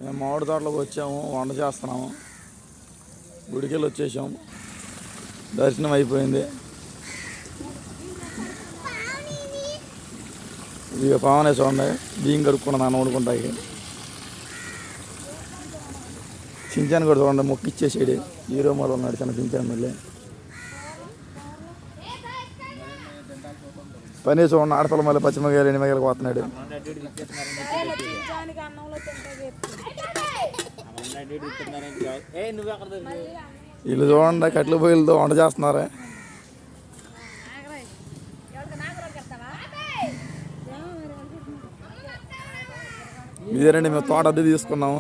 మేము మామిడి తోటలోకి వచ్చాము, వంట చేస్తున్నాము. గుడికెళ్ళి వచ్చేసాము, దర్శనం అయిపోయింది. ఇక పావనే చూడండి, బియ్యం కడుక్కున్నాను నాన్న వండుకుంటాయి. చించాను కూడా చూడండి, మొక్కు ఇచ్చేసాడు. హీరో మొదలు ఉన్నాడు చిన్న చించాను. మళ్ళీ పని చూడండి, ఆడపిల్ల మళ్ళీ పచ్చిమిరకాయలు ఎనిమిరకాయలు పోతున్నాడు. వీళ్ళు చూడండి, కట్టెల పొయ్యిలతో వంట చేస్తున్నారా. ఇదేనండి, మేము తోట అద్దె తీసుకున్నాము.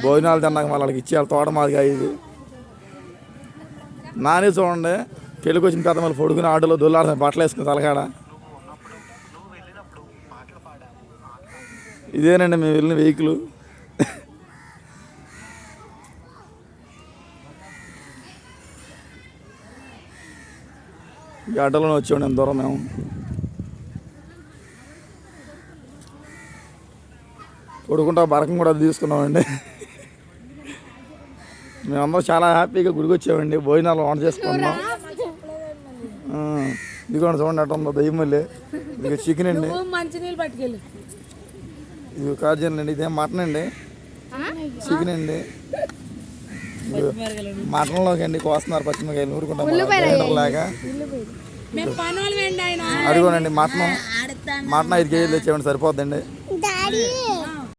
భోజనాలు తిన్నాక మళ్ళీ వాళ్ళకి ఇచ్చేయాలి. తోట మాదిగా ఇది. నాని చూడండి, పెళ్ళికి వచ్చిన పెద్ద మళ్ళీ పొడుగుని ఆటోలో దొల్లాడుతాను, బట్టలు వేసుకుని తలకాడ. ఇదేనండి మేము వెళ్ళిన వెహికల్. ఈ ఆటోలోనే వచ్చామండి ఎంత దూరం మేము. కొడుకుంటా బరకం కూడా తీసుకున్నామండి. మేమందరం చాలా హ్యాపీగా గుడికి వచ్చామండి. భోజనాలు వంట చేసుకున్నాం. ఇదిగోండి చూడండి అట్ట ఉందో దయ్యం. మళ్ళీ ఇక చికెన్ అండి, ఇది కార్జన్ అండి, ఇదేం మటన్ అండి, చికెన్ అండి. మటన్లోకి అండి కోస్తున్నారు పచ్చిమిరకాయలు ఊరుకుంటాం లాగా. అదిగోనండి మటన్ 5 కేజీలు తెచ్చామండి, సరిపోద్దండి.